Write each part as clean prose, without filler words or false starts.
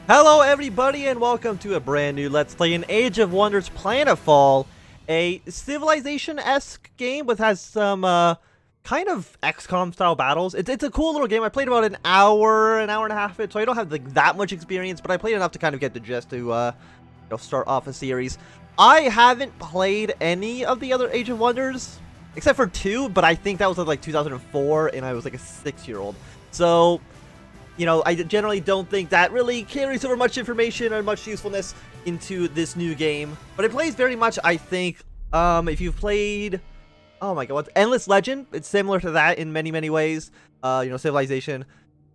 Hello everybody and welcome to a brand new Let's Play in Age of Wonders Planetfall, a Civilization-esque game which has some kind of XCOM style battles. It's a cool little game. I played about an hour and a half of it, so I don't have like that much experience, but I played enough to kind of get the gist to start off a series. I haven't played any of the other Age of Wonders except for 2, but I think that was like 2004 and I was like a 6-year-old. So I generally don't think that really carries over much information or much usefulness into this new game. But it plays very much, I think, if you've played, oh my god, Endless Legend, it's similar to that in many, many ways. Civilization.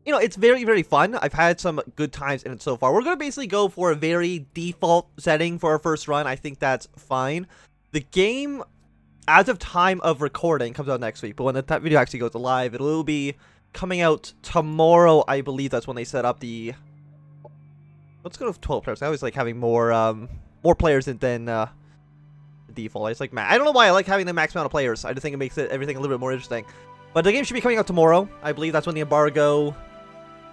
It's very, very fun. I've had some good times in it so far. We're going to basically go for a very default setting for our first run. I think that's fine. The game, as of time of recording, comes out next week. But when the video actually goes live, it will be coming out tomorrow. I believe that's when they set up the... Let's go to 12 players. I always like having more players than the default. It's like, I don't know why I like having the max amount of players. I just think it makes everything a little bit more interesting. But the game should be coming out tomorrow. I believe that's when the embargo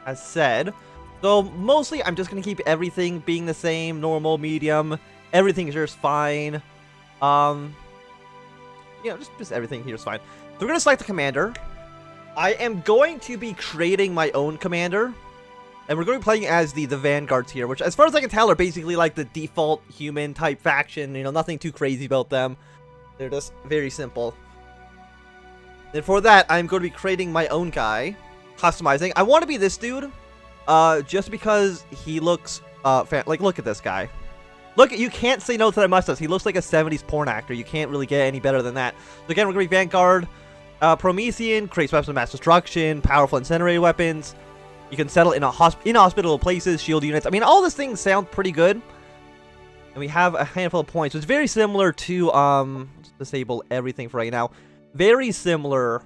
has said. So mostly I'm just going to keep everything being the same. Normal, medium. Everything is just fine. Just everything here is fine. So we're going to select the commander. I am going to be creating my own commander, and we're going to be playing as the Vanguards here, which, as far as I can tell, are basically like the default human-type faction. Nothing too crazy about them. They're just very simple. And for that, I'm going to be creating my own guy, customizing. I want to be this dude, just because he looks, like, look at this guy. Look, you can't say no to that mustache. He looks like a 70s porn actor. You can't really get any better than that. So again, we're going to be Vanguard. Promethean, creates weapons of mass destruction, powerful incendiary weapons. You can settle in inhospitable places, shield units. I mean, all these things sound pretty good. And we have a handful of points. So it's very similar to, let's disable everything for right now. Very similar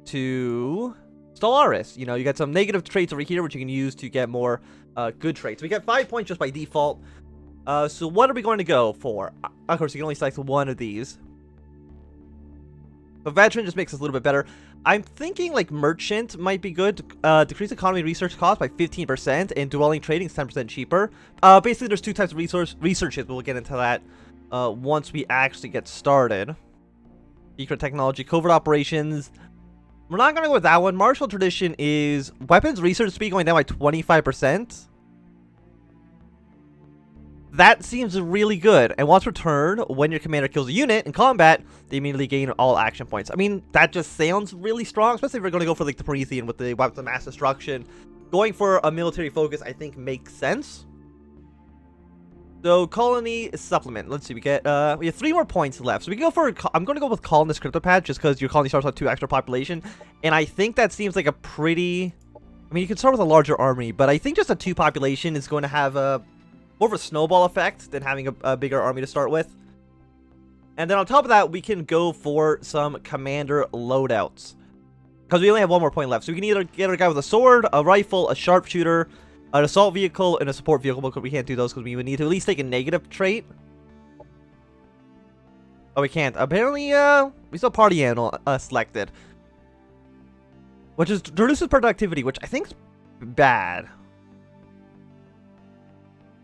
to Stellaris. You get some negative traits over here, which you can use to get more good traits. We get 5 points just by default. So what are we going to go for? Of course, you can only select one of these. But Veteran just makes us a little bit better. I'm thinking like Merchant might be good. Decrease economy research cost by 15%, and dwelling trading is 10% cheaper. Basically, there's two types of researches. We'll get into that once we actually get started. Secret technology, covert operations. We're not going to go with that one. Martial tradition is weapons research speed going down by 25%. That seems really good. And once returned, when your commander kills a unit in combat, they immediately gain all action points. I mean, that just sounds really strong, especially if we're going to go for like the Promethean with the weapons of mass destruction. Going for a military focus, I think, makes sense. So, colony supplement. Let's see, we have 3 more points left. So we can go for, I'm going to go with colonist cryptopad, just because your colony starts with 2 extra population. And I think that seems like a pretty, I mean, you can start with a larger army, but I think just a 2 population is going to have a more of a snowball effect than having a bigger army to start with. And then on top of that, we can go for some commander loadouts, because we only have 1 more point left. So we can either get a guy with a sword, a rifle, a sharpshooter, an assault vehicle, and a support vehicle, but we can't do those because we would need to at least take a negative trait. Oh, we can't. Apparently, we still party animal selected, which is reduces productivity, which I think is bad.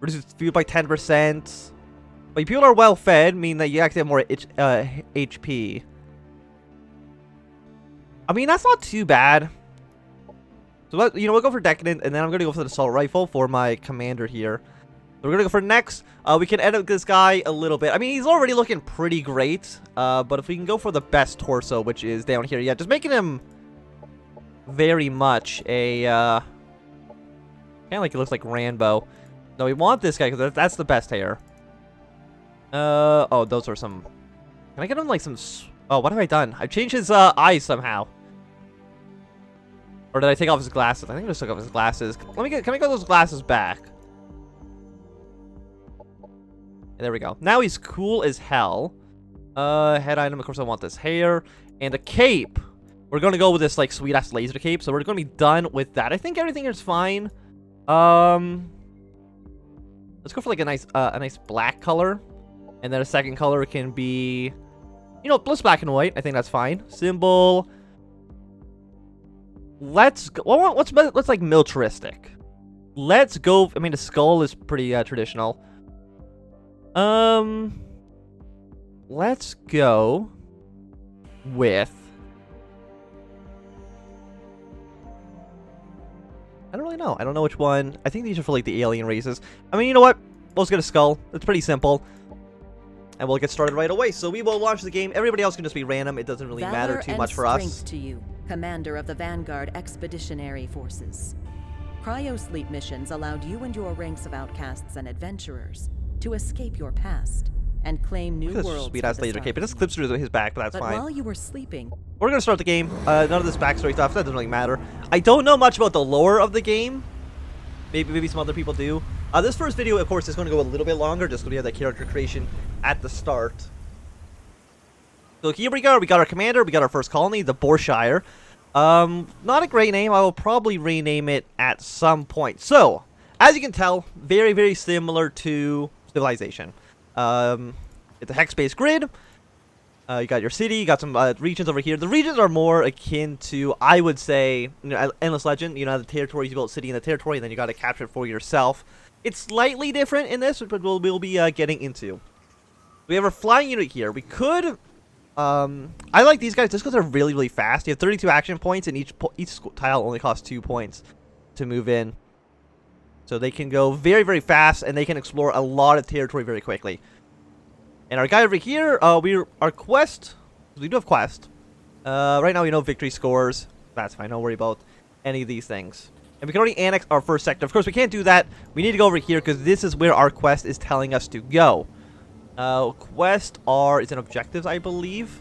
Reduces fuel by 10%. But people are well fed, meaning that you actually have more HP. I mean, that's not too bad. So we'll go for decadent, and then I'm gonna go for the assault rifle for my commander here. So we're gonna go for next. We can edit this guy a little bit. I mean, he's already looking pretty great. But if we can go for the best torso, which is down here, yeah, just making him very much a kind of like he looks like Rambo. No, we want this guy because that's the best hair. Oh, those are some... Can I get him like some... Oh, what have I done? I've changed his eyes somehow. Or did I take off his glasses? I think I just took off his glasses. Can I get those glasses back? There we go. Now he's cool as hell. Head item, of course I want this hair. And a cape. We're gonna go with this like sweet ass laser cape. So we're gonna be done with that. I think everything is fine. Let's go for like a nice black color, and then a second color can be, plus black and white. I think that's fine. Symbol. Let's go. Let's like militaristic. let's go. I mean, the skull is pretty traditional. Let's go with. I don't really know. I don't know which one. I think these are for like the alien races. I mean, you know what? Let's get a skull. It's pretty simple. And we'll get started right away. So we will launch the game. Everybody else can just be random. It doesn't really matter too much for us. Strength to you, Commander of the Vanguard Expeditionary Forces. Cryosleep missions allowed you and your ranks of outcasts and adventurers to escape your past and claim new worlds. Sweet ass laser cape. It just clips through his back, but that's fine. While you were sleeping, we're gonna start the game. None of this backstory stuff, that doesn't really matter. I don't know much about the lore of the game. Maybe some other people do. This first video, of course, is going to go a little bit longer, just because we have that character creation at the start. So here we go. We got our commander. We got our first colony, the Borshire. Not a great name. I will probably rename it at some point. So, as you can tell, very, very similar to Civilization. It's a hex-based grid. You got your city, you got some regions over here. The regions are more akin to, I would say, Endless Legend. You know, the territories, you build a city in the territory, and then you got to capture it for yourself. It's slightly different in this, but we'll be getting into. We have our flying unit here. We could, I like these guys just because they're really, really fast. You have 32 action points, and each tile only costs 2 points to move in. So they can go very, very fast, and they can explore a lot of territory very quickly. And our guy over here, our quest, we do have quest. Right now we know victory scores. That's fine, don't worry about any of these things. And we can already annex our first sector. Of course, we can't do that. We need to go over here because this is where our quest is telling us to go. Quest is an objectives, I believe.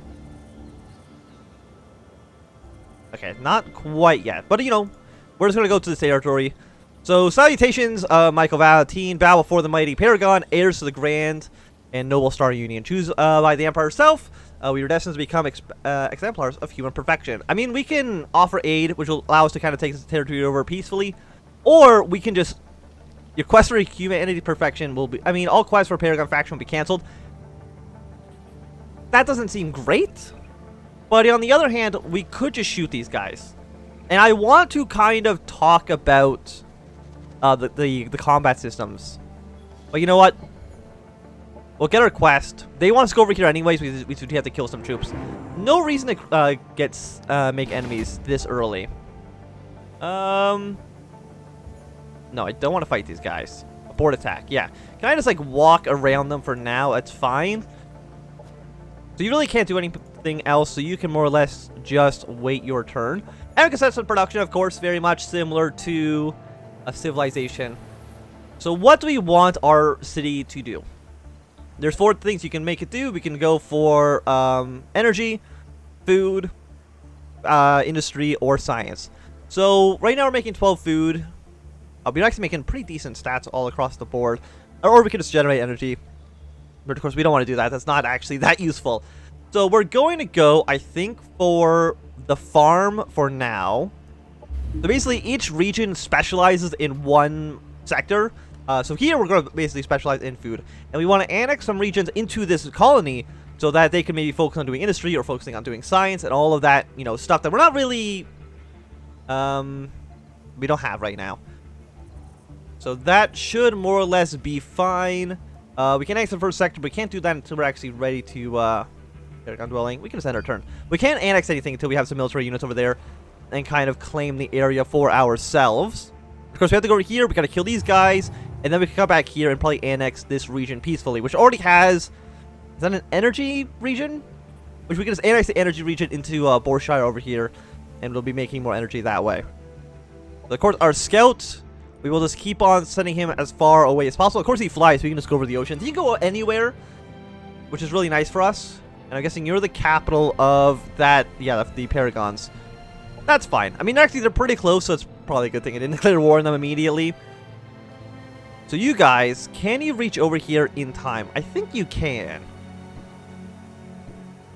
Okay, not quite yet. But, you know, we're just going to go to this territory. So, salutations, Michael Valentine, bow before the mighty Paragon, heirs to the grand and noble star union. Choose by the Empire itself. We are destined to become exemplars of human perfection. I mean, we can offer aid, which will allow us to kind of take this territory over peacefully. Or we can just... Your quest for humanity perfection will be... I mean, all quests for Paragon faction will be cancelled. That doesn't seem great. But on the other hand, we could just shoot these guys. And I want to kind of talk about the combat systems. But you know what? We'll get our quest. They want us to go over here anyways. We have to kill some troops. No reason to make enemies this early. No, I don't want to fight these guys. Abort attack. Yeah. Can I just like walk around them for now? That's fine. So you really can't do anything else. So you can more or less just wait your turn. And we can set some production, of course, very much similar to a Civilization. So what do we want our city to do? There's 4 things you can make it do. We can go for energy, food, industry, or science. So right now we're making 12 food. We're actually making pretty decent stats all across the board. Or we can just generate energy. But of course we don't want to do that. That's not actually that useful. So we're going to go, I think, for the farm for now. So basically each region specializes in one sector. So here we're going to basically specialize in food. And we want to annex some regions into this colony so that they can maybe focus on doing industry or focusing on doing science and all of that, you know, stuff that we're not really, we don't have right now. So that should more or less be fine. We can annex the first sector, but we can't do that until we're actually ready to, Paragon dwelling. We can just end our turn. We can't annex anything until we have some military units over there and kind of claim the area for ourselves. Of course, we have to go over here. We got to kill these guys. And then we can come back here and probably annex this region peacefully, which already has... Is that an energy region? Which we can just annex the energy region into Borshire over here. And we'll be making more energy that way. So of course, our scout, we will just keep on sending him as far away as possible. Of course, he flies, so we can just go over the ocean. He can go anywhere, which is really nice for us. And I'm guessing you're the capital of that... Yeah, the Paragons. That's fine. I mean, actually, they're pretty close, so it's probably a good thing I didn't declare war on them immediately. So you guys, can you reach over here in time? I think you can.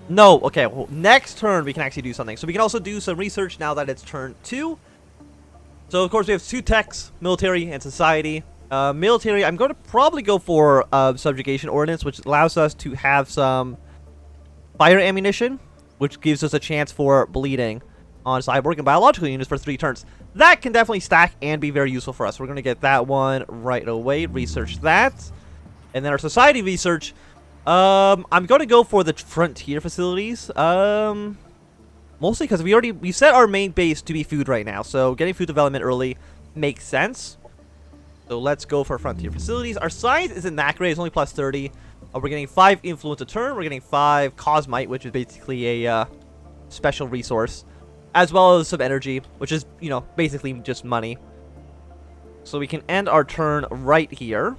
No, okay, well, next turn we can actually do something. So we can also do some research now that it's turn 2. So of course we have 2 techs, military and society. Military, I'm going to probably go for subjugation ordnance, which allows us to have some fire ammunition, which gives us a chance for bleeding on cyborg and biological units for 3 turns. That can definitely stack and be very useful for us. We're going to get that one right away. Research that. And then our society research. I'm going to go for the frontier facilities. Mostly because we set our main base to be food right now. So getting food development early makes sense. So let's go for frontier facilities. Our science isn't that great. It's only plus 30. We're getting 5 influence a turn. We're getting 5 cosmite, which is basically a special resource, as well as some energy, which is, you know, basically just money. So we can end our turn right here.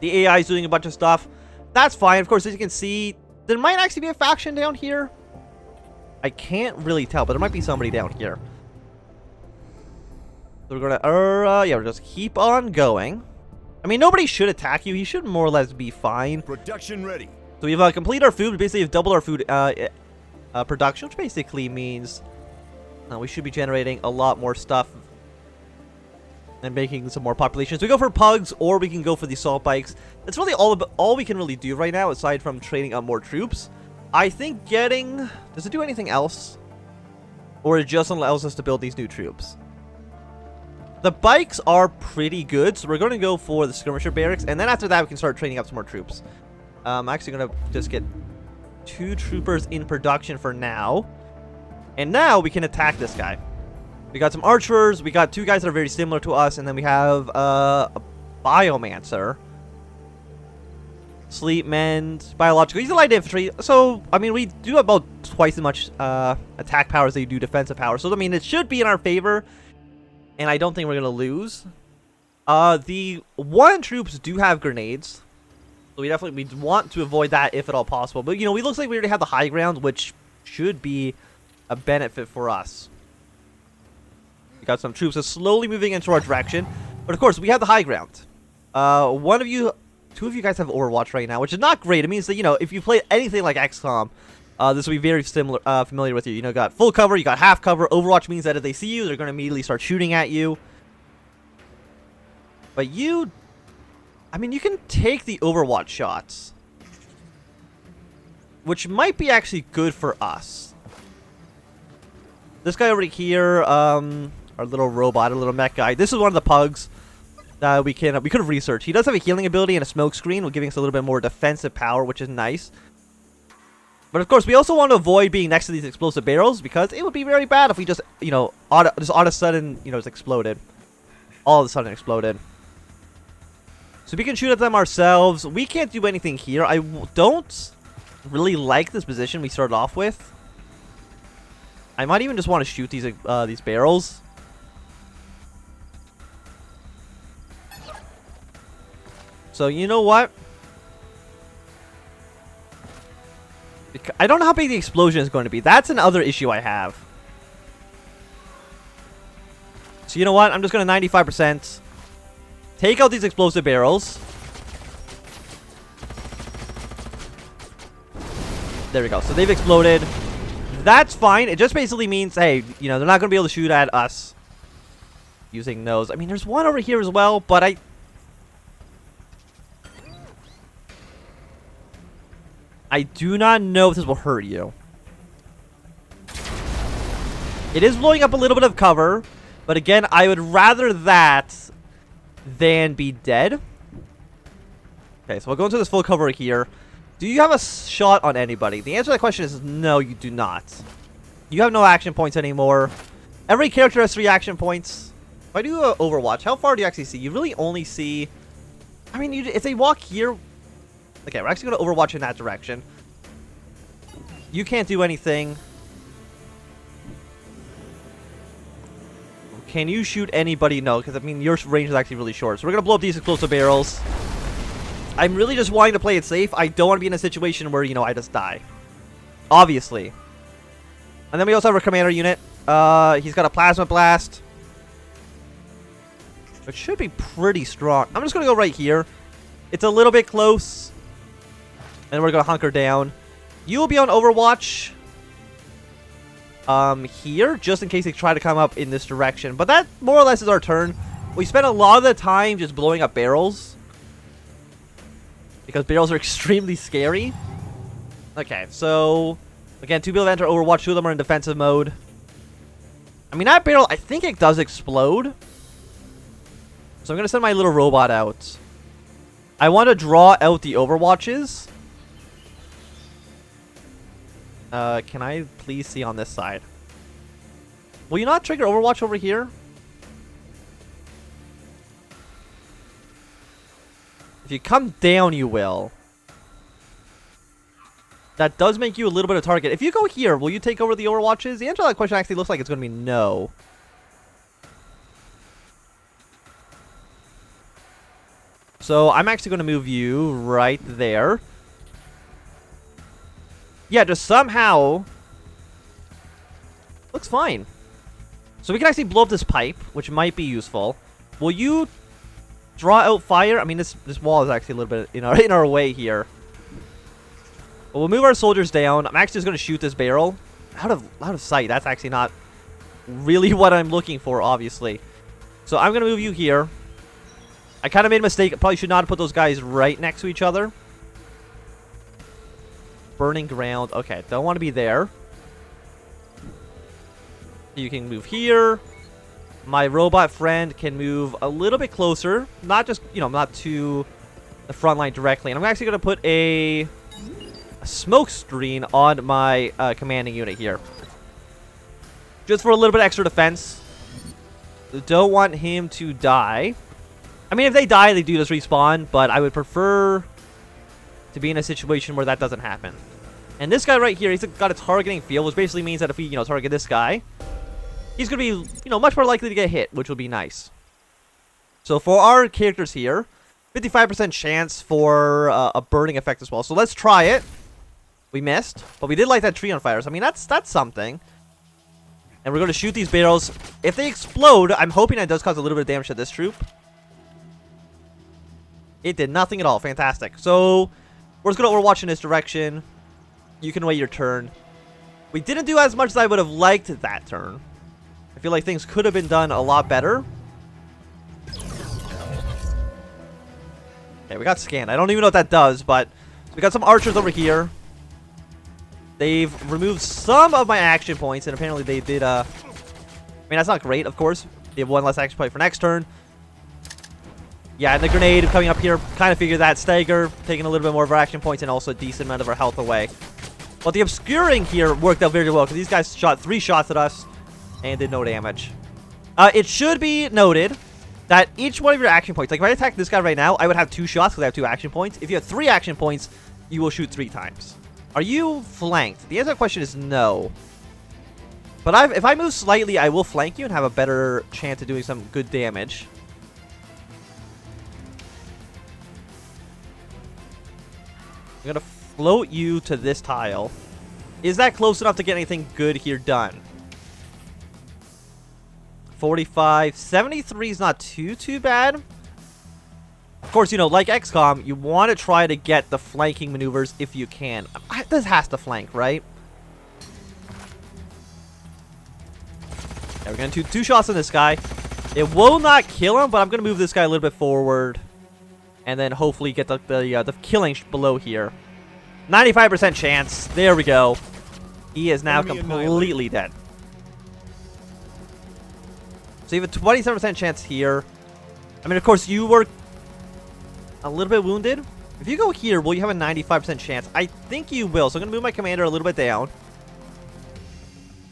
The AI is doing a bunch of stuff. That's fine. Of course, as you can see, there might actually be a faction down here. I can't really tell, but there might be somebody down here. So we're gonna, yeah, we'll just keep on going. I mean, nobody should attack you. He should more or less be fine. Production ready. So we've completed our food. We basically have doubled our food production, which basically means we should be generating a lot more stuff and making some more populations. We go for pugs, or we can go for the assault bikes. That's really all we can really do right now, aside from training up more troops. I think getting... Does it do anything else? Or it just allows us to build these new troops? The bikes are pretty good, so we're going to go for the skirmisher barracks, and then after that we can start training up some more troops. I'm actually going to just get 2 troopers in production for now. And now we can attack this guy. We got some archers, we got 2 guys that are very similar to us, and then we have a biomancer. Sleep, mend, biological. He's a light infantry, so, I mean, we do about twice as much attack power as they do defensive power. So, I mean, it should be in our favor, and I don't think we're going to lose. The 1 troops do have grenades, so we want to avoid that if at all possible. But, you know, it looks like we already have the high ground, which should be a benefit for us. We got some troops that's slowly moving into our direction, but of course, we have the high ground. 2 of you guys have Overwatch right now, which is not great. It means that, you know, if you play anything like XCOM, this will be very familiar with you. You know, got full cover, you got half cover. Overwatch means that if they see you, they're going to immediately start shooting at you. But I mean, you can take the Overwatch shots, which might be actually good for us. This guy over here, our little robot, a little mech guy. This is one of the pugs. We could have researched. He does have a healing ability and a smoke screen, giving us a little bit more defensive power, which is nice. But of course, we also want to avoid being next to these explosive barrels, because it would be very bad if we just, you know, all of a sudden, you know, it's exploded. All of a sudden exploded. So we can shoot at them ourselves. We can't do anything here. I don't really like this position we started off with. I might even just want to shoot these barrels. So, you know what? I don't know how big the explosion is going to be. That's another issue I have. So, you know what? I'm just going to 95%. Take out these explosive barrels. There we go. So, they've exploded. That's fine. It just basically means, hey, you know, they're not going to be able to shoot at us using those. I mean, there's one over here as well, but I do not know if this will hurt you. It is blowing up a little bit of cover, but again, I would rather that than be dead. Okay, so we'll go into this full cover here. Do you have a shot on anybody? The answer to that question is no, you do not. You have no action points anymore. Every character has 3 action points. If I do Overwatch, how far do you actually see? You really only see... I mean, if they walk here... Okay, we're actually going to Overwatch in that direction. You can't do anything. Can you shoot anybody? No, because, I mean, your range is actually really short. So we're going to blow up these explosive barrels. I'm really just wanting to play it safe. I don't want to be in a situation where, you know, I just die. Obviously. And then we also have our commander unit. He's got a plasma blast, which should be pretty strong. I'm just going to go right here. It's a little bit close. And we're going to hunker down. You will be on Overwatch here, just in case they try to come up in this direction. But that more or less is our turn. We spent a lot of the time just blowing up barrels, because barrels are extremely scary. Okay, so again, 2 people enter Overwatch. 2 of them are in defensive mode. I mean, that barrel, I think it does explode. So I'm going to send my little robot out. I want to draw out the overwatches. Can I please see on this side? Will you not trigger overwatch over here? If you come down, you will. That does make you a little bit of target. If you go here, will you take over the overwatches? The answer to that question actually looks like it's going to be no. So I'm actually going to move you right there. Yeah, just somehow... Looks fine. So we can actually blow up this pipe, which might be useful. Will you draw out fire? I mean, this wall is actually a little bit in our way here. But we'll move our soldiers down. I'm actually just going to shoot this barrel out of sight. That's actually not really what I'm looking for, obviously. So I'm going to move you here. I kind of made a mistake. I probably should not have put those guys right next to each other. Burning ground. Okay, don't want to be there. You can move here. My robot friend can move a little bit closer. Not just, not to the front line directly. And I'm actually going to put a smoke screen on my commanding unit here. Just for a little bit extra defense. Don't want him to die. I mean, if they die, they do just respawn. But I would prefer to be in a situation where that doesn't happen. And this guy right here, he's got a targeting field, which basically means that if we, target this guy, he's going to be, much more likely to get hit, which would be nice. So for our characters here, 55% chance for a burning effect as well. So let's try it. We missed, but we did light that tree on fire. So, I mean, that's something. And we're going to shoot these barrels. If they explode, I'm hoping that does cause a little bit of damage to this troop. It did nothing at all. Fantastic. So we're just going to overwatch in this direction. You can wait your turn. We didn't do as much as I would have liked that turn. I feel like things could have been done a lot better. Okay, we got scanned. I don't even know what that does, but we got some archers over here. They've removed some of my action points, and apparently they did, I mean, that's not great, of course. They have one less action point for next turn. Yeah, and the grenade coming up here, kind of figured that. Stagger, taking a little bit more of our action points, and also a decent amount of our health away. But the obscuring here worked out very well, because these guys shot 3 shots at us, and did no damage. It should be noted that each one of your action points, like if I attack this guy right now, I would have 2 shots, because I have 2 action points. If you have 3 action points, you will shoot 3 times. Are you flanked? The answer to the question is no. But if I move slightly, I will flank you and have a better chance of doing some good damage. I'm going to float you to this tile. Is that close enough to get anything good here done? 45. 73 is not too bad. Of course, like XCOM, you want to try to get the flanking maneuvers if you can. This has to flank, right? Yeah, we're going to do 2 shots on this guy. It will not kill him, but I'm going to move this guy a little bit forward. And then hopefully get the killing below here. 95% chance. There we go. He is now completely dead. So you have a 27% chance here. I mean, of course, you were a little bit wounded. If you go here, will you have a 95% chance? I think you will. So I'm going to move my commander a little bit down.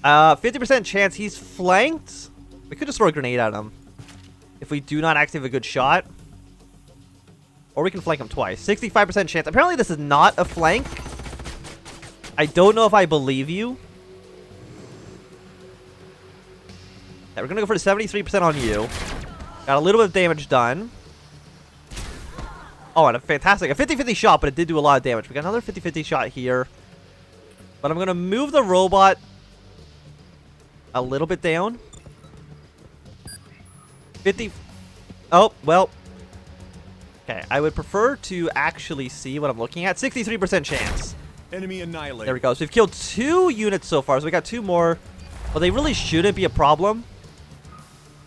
50% chance he's flanked. We could just throw a grenade at him if we do not actually have a good shot. Or we can flank him twice. 65% chance. Apparently this is not a flank. I don't know if I believe you. Yeah, we're going to go for the 73% on you. Got a little bit of damage done. Oh, and a fantastic, a 50-50 shot, but it did do a lot of damage. We got another 50-50 shot here. But I'm going to move the robot a little bit down. 50. Oh, well. Okay, I would prefer to actually see what I'm looking at. 63% chance. Enemy annihilated. There we go. So we've killed 2 units so far. So we got 2 more. But they really shouldn't be a problem.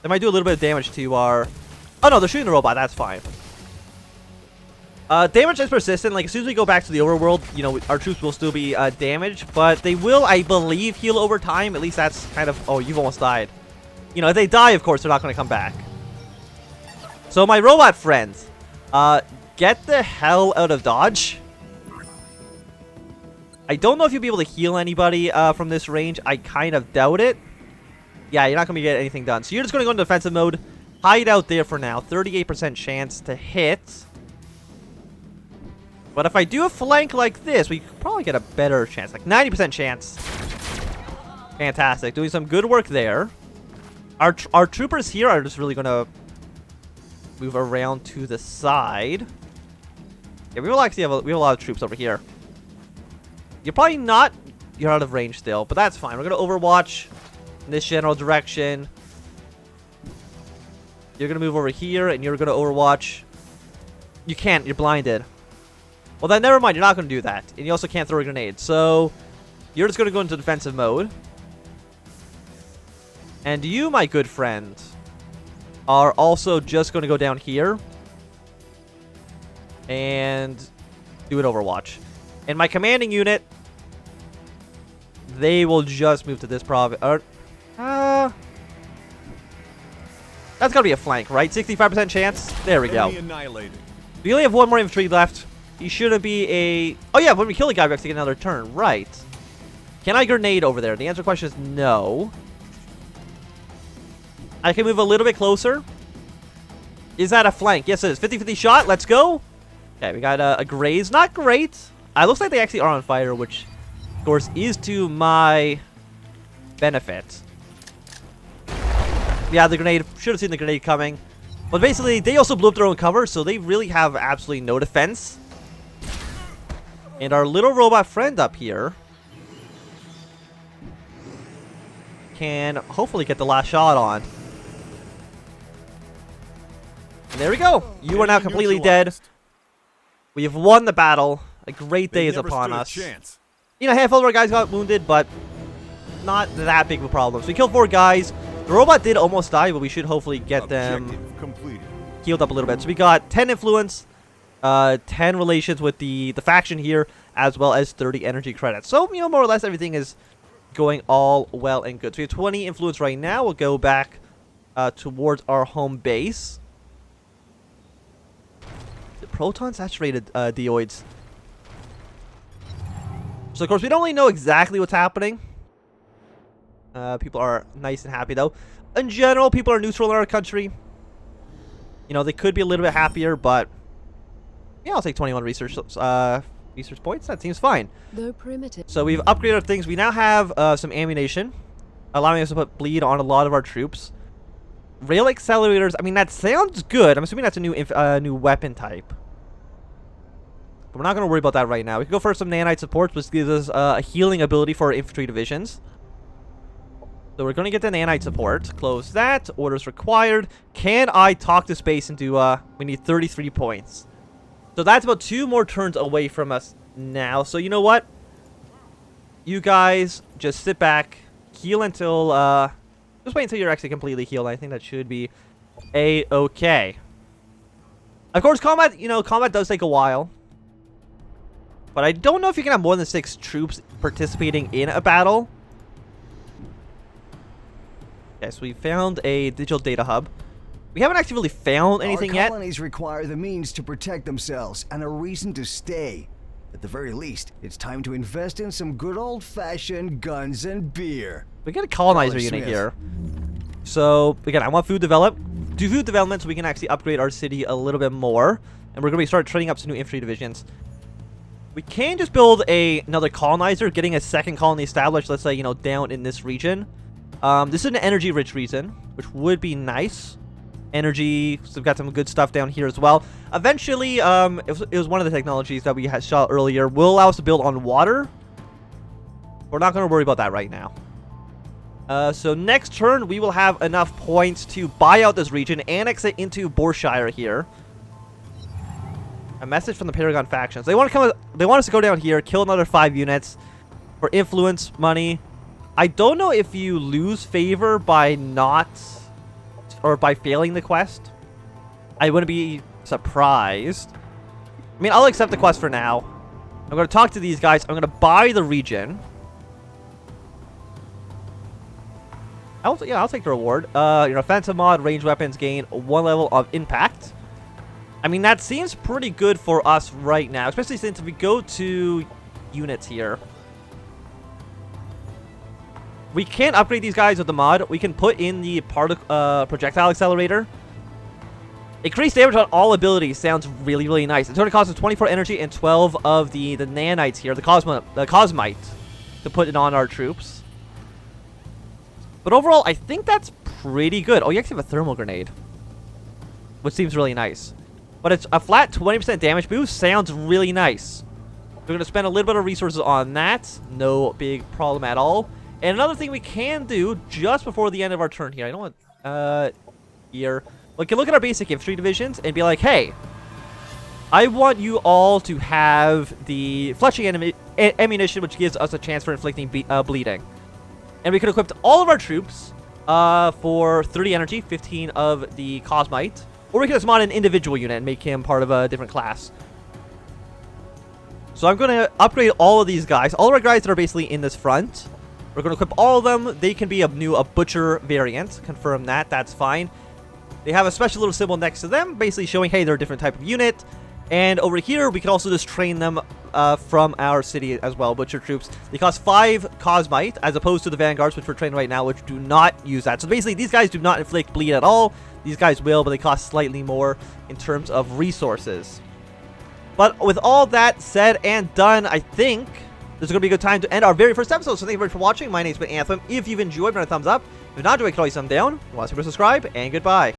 They might do a little bit of damage to our... Oh, no, they're shooting the robot. That's fine. Damage is persistent. Like, as soon as we go back to the overworld, our troops will still be damaged. But they will, I believe, heal over time. At least that's kind of... Oh, you've almost died. You know, if they die, of course, they're not going to come back. So my robot friends, get the hell out of dodge. I don't know if you'll be able to heal anybody from this range. I kind of doubt it. Yeah, you're not going to get anything done. So you're just going to go into defensive mode. Hide out there for now. 38% chance to hit. But if I do a flank like this, we could probably get a better chance. Like 90% chance. Fantastic. Doing some good work there. Our troopers here are just really going to move around to the side. Yeah, we will actually have we have a lot of troops over here. You're probably not... You're out of range still, but that's fine. We're going to overwatch in this general direction. You're going to move over here, and you're going to overwatch. You can't. You're blinded. Well, then never mind. You're not going to do that. And you also can't throw a grenade. So, you're just going to go into defensive mode. And you, my good friend, are also just going to go down here. And do an overwatch. And my commanding unit, they will just move to this province. That's got to be a flank, right? 65% chance. There we go. We only have one more infantry left. He shouldn't be a... Oh, yeah, when we kill the guy, we actually get another turn. Right. Can I grenade over there? The answer to the question is no. I can move a little bit closer. Is that a flank? Yes, it is. 50-50 shot. Let's go. Okay, we got a graze. Not great. Looks like they actually are on fire, which, of course, is to my benefit. Yeah, the grenade. Should have seen the grenade coming. But basically, they also blew up their own cover, so they really have absolutely no defense. And our little robot friend up here can hopefully get the last shot on. And there we go. You are now completely dead. We have won the battle. A great day is upon us. You know, a handful of our guys got wounded, but not that big of a problem. So we killed 4 guys. The robot did almost die, but we should hopefully get them healed up a little bit. So we got 10 influence, 10 relations with the faction here, as well as 30 energy credits. So, you know, more or less everything is going all well and good. So we have 20 influence right now. We'll go back towards our home base. The proton saturated dioids. So, of course, we don't really know exactly what's happening. People are nice and happy, though. In general, people are neutral in our country. You know, they could be a little bit happier, but... Yeah, I'll take 21 research points. That seems fine. Though primitive. So, we've upgraded our things. We now have some ammunition, allowing us to put bleed on a lot of our troops. Rail accelerators. I mean, that sounds good. I'm assuming that's a new weapon type. But we're not going to worry about that right now. We can go for some nanite supports, which gives us a healing ability for our infantry divisions. So we're going to get the nanite support. Close that. Orders required. Can I talk to space and do... we need 33 points. So that's about 2 more turns away from us now. So you know what? You guys just sit back. Heal until... just wait until you're actually completely healed. I think that should be a-okay. Of course, combat, you know, combat does take a while. But I don't know if you can have more than 6 troops participating in a battle. Okay, so we found a digital data hub. We haven't actually really found anything yet. Our colonies require the means to protect themselves and a reason to stay. At the very least, it's time to invest in some good old-fashioned guns and beer. We got a colonizer unit here. So, again, I want food development so we can actually upgrade our city a little bit more. And we're going to start training up some new infantry divisions. We can just build another colonizer, getting a second colony established, let's say, you know, down in this region. This is an energy-rich region, which would be nice. Energy, so we've got some good stuff down here as well. Eventually, it was one of the technologies that we had saw earlier. Will allow us to build on water. We're not going to worry about that right now. So next turn, we will have enough points to buy out this region, annex it into Borshire here. A message from the Paragon factions. They want us to go down here, kill another 5 units for influence money. I don't know if you lose favor by not or by failing the quest. I wouldn't be surprised. I mean, I'll accept the quest for now. I'm going to talk to these guys. I'm going to buy the region. I'll take the reward. Your offensive mod, ranged weapons gain 1 level of impact. I mean, that seems pretty good for us right now, especially since if we go to units here, we can upgrade these guys with the mod. We can put in the projectile accelerator. Increased damage on all abilities sounds really, really nice. It only costs us 24 energy and 12 of the nanites here, the cosmite, to put it on our troops. But overall, I think that's pretty good. Oh, you actually have a thermal grenade, which seems really nice. But it's a flat 20% damage boost. Sounds really nice. We're going to spend a little bit of resources on that. No big problem at all. And another thing we can do just before the end of our turn here. I don't want... here. We can look at our basic infantry divisions and be like, hey, I want you all to have the fletching ammunition, which gives us a chance for inflicting bleeding. And we could equip all of our troops for 30 energy, 15 of the cosmite. Or we could just mod an individual unit and make him part of a different class. So I'm going to upgrade all of these guys. All of our guys that are basically in this front. We're going to equip all of them. They can be a butcher variant. Confirm that. That's fine. They have a special little symbol next to them, basically showing, hey, they're a different type of unit. And over here, we can also just train them from our city as well, butcher troops. They cost 5 cosmite, as opposed to the vanguards, which we're training right now, which do not use that. So basically, these guys do not inflict bleed at all. These guys will, but they cost slightly more in terms of resources. But with all that said and done, I think this is going to be a good time to end our very first episode. So thank you very much for watching. My name's been Anthem. If you've enjoyed, give it a thumbs up. If not, do it, can always thumb down. If you want to subscribe, and goodbye.